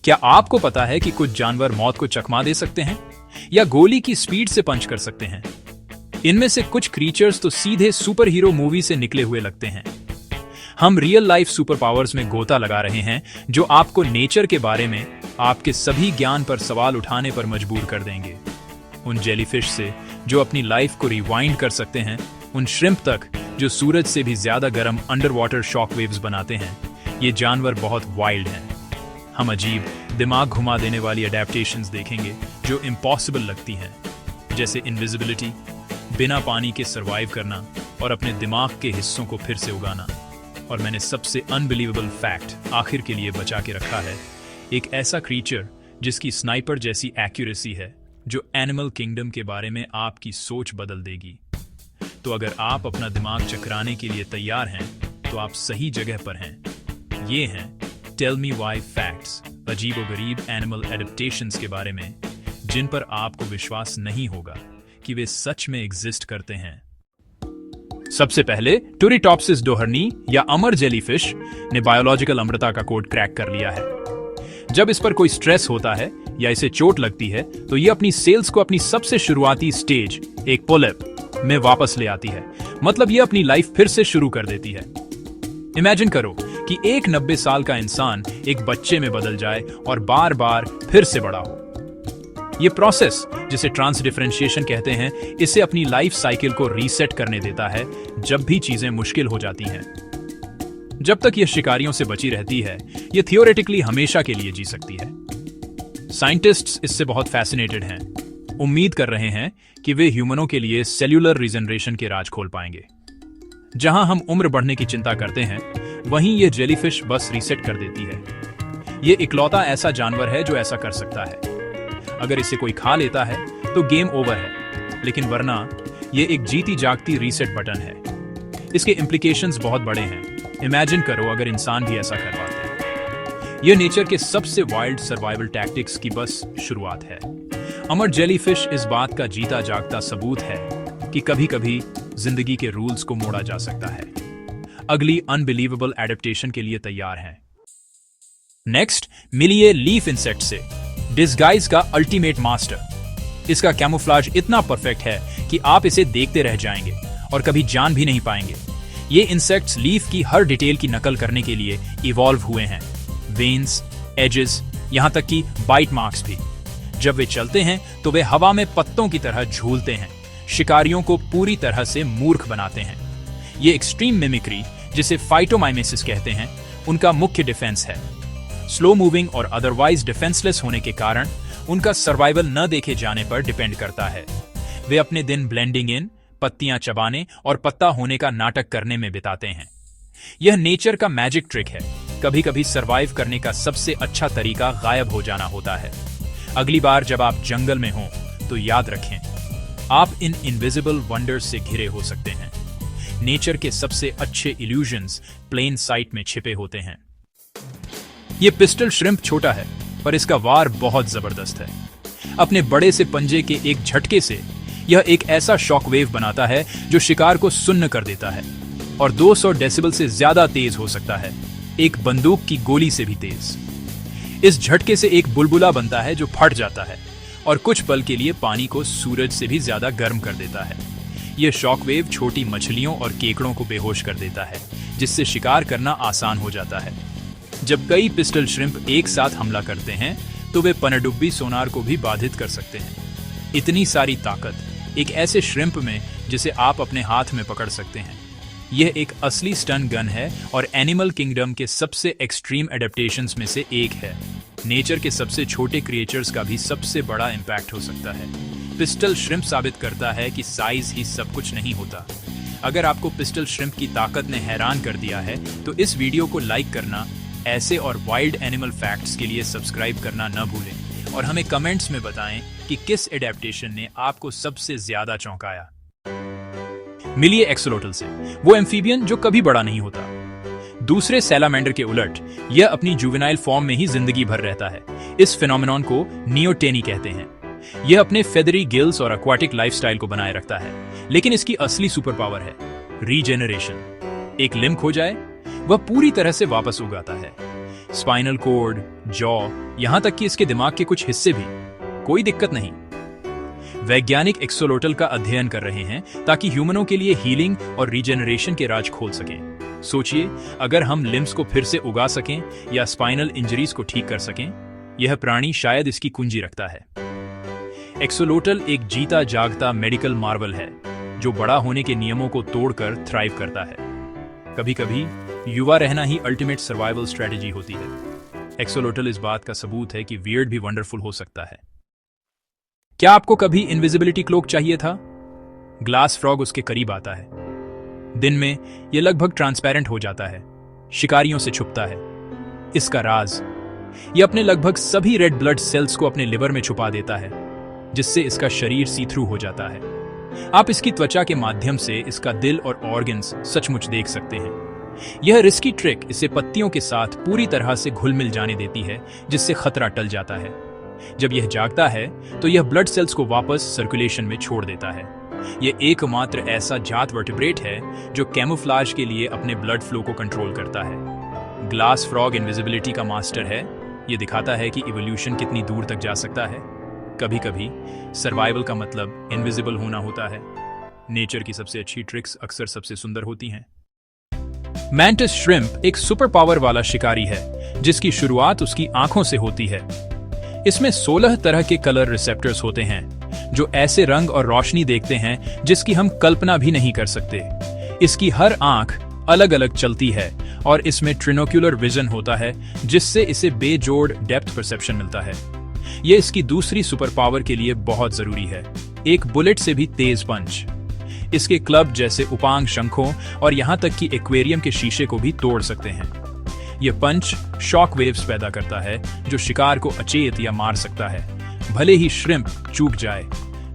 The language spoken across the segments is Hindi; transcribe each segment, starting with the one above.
क्या आपको पता है कि कुछ जानवर मौत को चकमा दे सकते हैं या गोली की स्पीड से पंच कर सकते हैं? इनमें से कुछ क्रीचर्स तो सीधे सुपर हीरो मूवी से निकले हुए लगते हैं। हम रियल लाइफ सुपर पावर्स में गोता लगा रहे हैं जो आपको नेचर के बारे में आपके सभी ज्ञान पर सवाल उठाने पर मजबूर कर देंगे। उन जेलीफिश से जो अपनी लाइफ को रिवाइंड कर सकते हैं, उन श्रिम्प तक जो सूरज से भी ज्यादा गर्म अंडर वाटर शॉक वेव्स बनाते हैं, ये जानवर बहुत वाइल्ड हैं। हम अजीब दिमाग घुमा देने वाली अडेप्टेशंस देखेंगे जो इम्पॉसिबल लगती हैं, जैसे इनविजिबिलिटी, बिना पानी के सर्वाइव करना और अपने दिमाग के हिस्सों को फिर से उगाना। और मैंने सबसे अनबिलीवेबल फैक्ट आखिर के लिए बचा के रखा है, एक ऐसा क्रीचर जिसकी स्नाइपर जैसी एक्यूरेसी है जो एनिमल किंगडम के बारे में आपकी सोच बदल देगी। तो अगर आप अपना दिमाग चकराने के लिए तैयार हैं तो आप सही जगह पर हैं। ये हैं टेल मी व्हाई फैक्ट्स, अजीबोगरीब एनिमल एडेप्टेशंस के बारे में जिन पर आपको विश्वास नहीं होगा कि वे सच में एग्जिस्ट करते हैं। सबसे पहले टूरिटॉप्सिस डोहर्नी या अमर जेलीफिश ने बायोलॉजिकल अमृता का कोड क्रैक कर लिया है। जब इस पर कोई स्ट्रेस होता है या इसे चोट लगती है तो ये अपनी सेल्स को अपनी सबसे शुरुआती स्टेज, एक पोलिप में वापस ले आती है। मतलब ये अपनी लाइफ फिर से शुरू कर देती है। इमेजिन करो कि एक 90 साल का इंसान एक बच्चे में बदल जाए और बार बार फिर से बड़ा हो। ये प्रोसेस, जिसे ट्रांस डिफरेंशिएशन कहते हैं, इसे अपनी लाइफ साइकिल को रीसेट करने देता है जब भी चीजें मुश्किल हो जाती हैं। जब तक यह शिकारियों से बची रहती है, यह थियोरेटिकली हमेशा के लिए जी सकती है। साइंटिस्ट्स इससे बहुत फैसिनेटेड हैं, उम्मीद कर रहे हैं कि वे ह्यूमनों के लिए सेल्यूलर रीजनरेशन के राज खोल पाएंगे। जहां हम उम्र बढ़ने की चिंता करते हैं, वहीं यह जेलीफिश बस रीसेट कर देती है। यह इकलौता ऐसा जानवर है जो ऐसा कर सकता है। अगर इसे कोई खा लेता है तो गेम ओवर है, लेकिन वरना यह एक जीती जागती रीसेट बटन है। इसके इम्प्लीकेशंस बहुत बड़े हैं। इमेजिन करो अगर इंसान भी ऐसा कर पाते। यह नेचर के सबसे वाइल्ड सर्वाइवल टैक्टिक्स की बस शुरुआत है। अमर जेलीफिश इस बात का जीता जागता सबूत है कि कभी कभी जिंदगी के रूल्स को मोड़ा जा सकता है। अगली अनबिलीवेबल एडेप्टेशन के लिए तैयार हैं। नेक्स्ट, मिलिए लीफ इंसेक्ट से, डिस्गाइज का अल्टीमेट मास्टर। इसका कैमोफ्लाज इतना परफेक्ट है कि आप इसे देखते रह जाएंगे और कभी जान भी नहीं पाएंगे। ये इंसेक्ट्स लीफ की हर डिटेल की नकल करने के लिए इवॉल्व हुए हैं, वेन्स, एजेस, यहां तक कि बाइट मार्क्स भी। जब वे चलते हैं तो वे हवा में पत्तों की तरह झूलते हैं, शिकारियों को पूरी तरह से मूर्ख बनाते हैं। ये एक्सट्रीम मिमिक्री, जिसे फाइटोमाइमेसिस कहते हैं, उनका मुख्य डिफेंस है। स्लो मूविंग और अदरवाइज डिफेंसलेस होने के कारण उनका सर्वाइवल न देखे जाने पर डिपेंड करता है। वे अपने दिन ब्लेंडिंग इन, पत्तियां चबाने और पत्ता होने का नाटक करने में बिताते हैं। यह नेचर का मैजिक ट्रिक है। कभी कभी सरवाइव करने का सबसे अच्छा तरीका गायब हो जाना होता है। अगली बार जब आप जंगल में हों तो याद रखें, आप इन इनविजिबल वंडर्स से घिरे हो सकते हैं। नेचर के सबसे अच्छे इल्यूजन्स प्लेन साइट में छिपे होते हैं। यह पिस्टल श्रिम्प छोटा है, पर इसका वार बहुत जबरदस्त है। अपने बड़े से पंजे के एक झटके से यह एक ऐसा शॉकवेव बनाता है जो शिकार को सुन्न कर देता है और 200 डेसिबल से ज्यादा तेज हो सकता है, एक बंदूक की गोली से भी तेज। इस झटके से एक बुलबुला बनता है जो फट जाता है और कुछ पल के लिए पानी को सूरज से भी ज्यादा गर्म कर देता है। यह शॉकवेव छोटी मछलियों और केकड़ों को बेहोश कर देता है, जिससे शिकार करना आसान हो जाता है। जब कई पिस्टल श्रिम्प एक साथ हमला करते हैं तो वे पनडुब्बी सोनार को भी बाधित कर सकते हैं। इतनी सारी ताकत एक ऐसे श्रिम्प में जिसे आप अपने हाथ में पकड़ सकते हैं। यह एक असली स्टन गन है और एनिमल किंगडम के सबसे एक्सट्रीम एडेप्टेशंस में से एक है। नेचर के सबसे छोटे क्रिएचर्स का भी सबसे बड़ा इंपैक्ट हो सकता है। पिस्टल श्रिम्प साबित करता है कि साइज ही सब कुछ नहीं होता। अगर आपको पिस्टल श्रिम्प की ताकत ने हैरान कर दिया है तो इस वीडियो को लाइक करना, ऐसे और वाइल्ड एनिमल फैक्ट्स के लिए सब्सक्राइब करना न भूलें और हमें कमेंट्स में बताएं कि किस एडेप्टेशन ने आपको सबसे ज्यादा चौंकाया। मिलिए एक्सोलोटल से, वो एम्फीबियन जो कभी बड़ा नहीं होता। दूसरे सैलामेंडर के उलट यह अपनी जुवेनाइल फॉर्म में ही जिंदगी भर रहता है। इस फिनोमेनॉन को नियोटेनी कहते हैं। यह अपने फेदरी गिल्स और एक्वाटिक लाइफस्टाइल को बनाए रखता है, लेकिन इसकी असली सुपर पावर है रीजेनरेशन। एक लिम्ब खो जाए, वह पूरी तरह से वापस उगाता है। स्पाइनल कोड, जॉ, यहां तक कि इसके दिमाग के कुछ हिस्से भी। कोई दिक्कत नहीं। वैज्ञानिक एक्सोलोटल का अध्ययन कर रहे हैं ताकि ह्यूमनों के लिए हीलिंग और रीजेनरेशन के राज खोल सकें। सोचिए, अगर हम लिम्स को फिर से उगा सकें या स्पाइनल इंजरीज को ठीक कर सकें, यह प्राणी शायद इसकी कुंजी रखता है। एक्सोलोटल एक जीता जागता मेडिकल मार्वल है जो बड़ा होने के नियमों को तोड़कर थ्राइव करता है। कभी कभी युवा रहना ही अल्टीमेट सर्वाइवल स्ट्रेटेजी होती है। एक्सोलोटल इस बात का सबूत है कि वियर्ड भी वंडरफुल हो सकता है। क्या आपको कभी इनविजिबिलिटी क्लोक चाहिए था? ग्लास फ्रॉग उसके करीब आता है। दिन में यह लगभग ट्रांसपेरेंट हो जाता है, शिकारियों से छुपता है। इसका राज, यह अपने लगभग सभी रेड ब्लड सेल्स को अपने लिवर में छुपा देता है, जिससे इसका शरीर सी थ्रू हो जाता है। आप इसकी त्वचा के माध्यम से इसका दिल और ऑर्गन्स सचमुच देख सकते हैं। यह रिस्की ट्रिक इसे पत्तियों के साथ पूरी तरह से घुल मिल जाने देती है, जिससे खतरा टल जाता है। जब यह जागता है तो यह ब्लड सेल्स को वापस सर्कुलेशन में छोड़ देता है। यह एकमात्र ऐसा जात वर्टिब्रेट है जो कैमोफ्लाज के लिए अपने ब्लड फ्लो को कंट्रोल करता है। ग्लास फ्रॉग इनविजिबिलिटी का मास्टर है। यह दिखाता है कि इवोल्यूशन कितनी दूर तक जा सकता है। कभी कभी सर्वाइवल का मतलब इनविजिबल होना होता है। नेचर की सबसे अच्छी ट्रिक्स अक्सर सबसे सुंदर होती हैं। मैंटिस श्रिम्प एक सुपर पावर वाला शिकारी है जिसकी शुरुआत उसकी आंखों से होती है। इसमें 16 तरह के कलर रिसेप्टर्स होते हैं जो ऐसे रंग और रोशनी देखते हैं जिसकी हम कल्पना भी नहीं कर सकते। इसकी हर आंख अलग अलग चलती है और इसमें ट्रिनोक्युलर विजन होता है, जिससे इसे बेजोड़ डेप्थ परसेप्शन मिलता है। यह इसकी दूसरी सुपर पावर के लिए बहुत जरूरी है, एक बुलेट से भी तेज पंच। इसके क्लब जैसे उपांग शंखों और यहां तक कि एक्वेरियम के शीशे को भी तोड़ सकते हैं। यह पंच शॉक वेव्स पैदा करता है जो शिकार को अचेत या मार सकता है, भले ही श्रिम्प चूक जाए।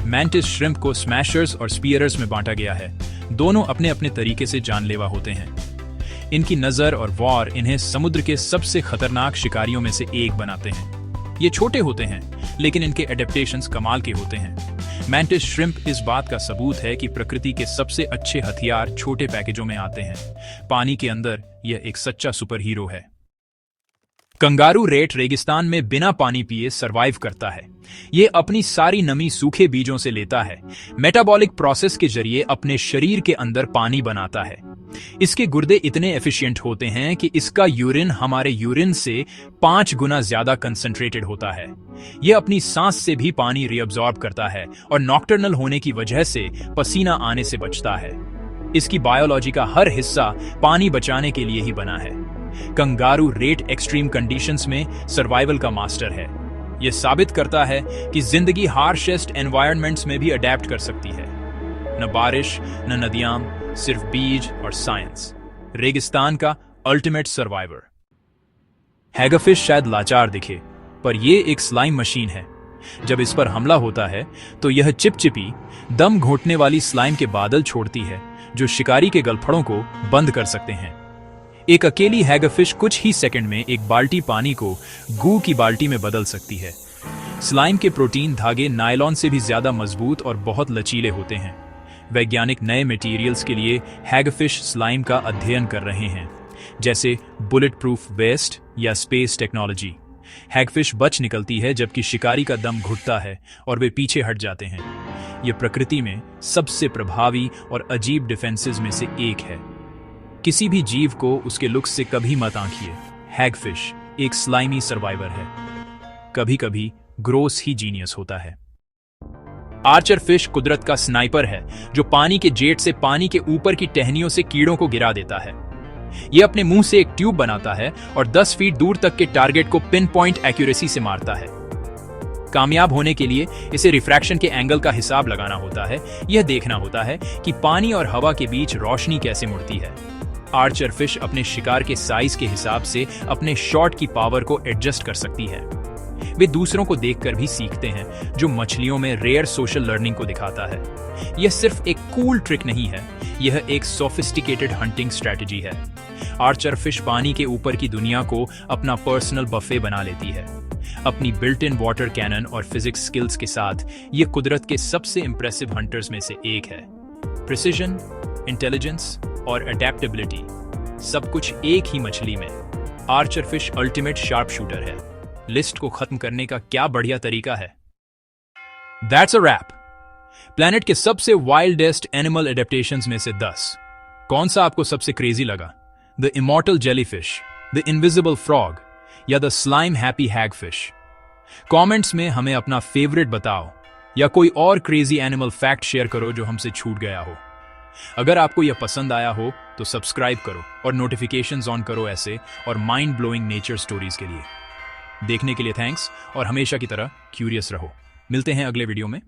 मैंटिस श्रिम्प को स्मैशर्स और स्पीयरर्स में बांटा गया है। दोनों अपने अपने तरीके से जानलेवा होते हैं। इनकी नजर और वॉर इन्हें समुद्र के सबसे खतरनाक शिकारियों में से एक बनाते हैं। ये छोटे होते हैं लेकिन इनके एडेप्टेशंस कमाल के होते हैं। मैंटिस श्रिम्प इस बात का सबूत है कि प्रकृति के सबसे अच्छे हथियार छोटे पैकेजों में आते हैं। पानी के अंदर यह एक सच्चा सुपर हीरो है। कंगारू रेट रेगिस्तान में बिना पानी पिए सरवाइव करता है। यह अपनी सारी नमी सूखे बीजों से लेता है, मेटाबॉलिक प्रोसेस के जरिए अपने शरीर के अंदर पानी बनाता है। इसके गुर्दे इतने एफिशिएंट होते हैं कि इसका यूरिन हमारे यूरिन से 5 गुना ज्यादा कंसंट्रेटेड होता है। यह अपनी सांस से भी पानी रीअब्सॉर्ब करता है और नॉक्टर्नल होने की वजह से पसीना आने से बचता है। इसकी बायोलॉजी का हर हिस्सा पानी बचाने के लिए ही बना है। कंगारू रेट एक्सट्रीम कंडीशंस में सर्वाइवल का मास्टर है। यह साबित करता है कि जिंदगी हार्शेस्ट एनवायरनमेंट्स में भी अडेप्ट कर सकती है। न बारिश, न नदियां, सिर्फ बीज और साइंस। रेगिस्तान का अल्टीमेट सर्वाइवर। हैगरफिश शायद लाचार दिखे, पर यह एक स्लाइम मशीन है। जब इस पर हमला होता है तो यह चिपचिपी, दम घोटने वाली स्लाइम के बादल छोड़ती है जो शिकारी के गलफड़ों को बंद कर सकते हैं। एक अकेली हैगरफिश कुछ ही सेकंड में एक बाल्टी पानी को गू की बाल्टी में बदल सकती है। स्लाइम के प्रोटीन धागे नायलॉन से भी ज्यादा मजबूत और बहुत लचीले होते हैं। वैज्ञानिक नए मटेरियल्स के लिए हैगरफिश स्लाइम का अध्ययन कर रहे हैं, जैसे बुलेट प्रूफ वेस्ट या स्पेस टेक्नोलॉजी। हैगफिश बच निकलती है जबकि शिकारी का दम घुटता है और वे पीछे हट जाते हैं। यह प्रकृति में सबसे प्रभावी और अजीब डिफेंसेस में से एक है। किसी भी जीव को उसके लुक्स से कभी मत आंकिए। हैगफिश एक स्लाइमी सर्वाइवर है, कभी कभी ग्रोस ही जीनियस होता है। आर्चर फिश कुदरत का स्नाइपर है जो पानी के जेट से पानी के ऊपर की टहनियों से कीड़ों को गिरा देता है। यह अपने मुंह से एक ट्यूब बनाता है और 10 फीट दूर तक के टारगेट को पिन पॉइंट एक्यूरेसी से मारता है। कामयाब होने के लिए इसे रिफ्रैक्शन के एंगल का हिसाब लगाना होता है। यह देखना होता है कि पानी और हवा के बीच रोशनी कैसे मुड़ती है। आर्चर फिश अपने शिकार के साइज के हिसाब से अपने शॉट की पावर को एडजस्ट कर सकती है। वे दूसरों को देखकर भी सीखते हैं, जो मछलियों में रेयर सोशल लर्निंग को दिखाता है। यह सिर्फ एक कूल ट्रिक नहीं है, यह एक सोफिस्टिकेटेड हंटिंग स्ट्रैटेजी है। आर्चर फिश पानी के ऊपर की दुनिया को अपना पर्सनल बफे बना लेती है। अपनी बिल्ट इन वाटर कैनन और फिजिक्स स्किल्स के साथ यह कुदरत के सबसे इंप्रेसिव हंटर्स में से एक है। प्रिसिजन, इंटेलिजेंस और अडेप्टेबिलिटी, सब कुछ एक ही मछली में। Archer fish ultimate sharp shooter है। लिस्ट को खत्म करने का क्या बढ़िया तरीका है। That's a rap. प्लैनेट के सबसे वाइल्डेस्ट एनिमल एडेप्टेशंस में से 10। कौन सा आपको सबसे क्रेजी लगा? The immortal jellyfish, the invisible frog या the slime happy hagfish? Comments में हमें अपना फेवरेट बताओ या कोई और क्रेजी एनिमल फैक्ट शेयर करो जो हमसे छूट गया हो। अगर आपको यह पसंद आया हो तो सब्सक्राइब करो और नोटिफिकेशंस ऑन करो ऐसे और माइंड ब्लोइंग नेचर स्टोरीज के लिए। देखने के लिए थैंक्स और हमेशा की तरह क्यूरियस रहो। मिलते हैं अगले वीडियो में।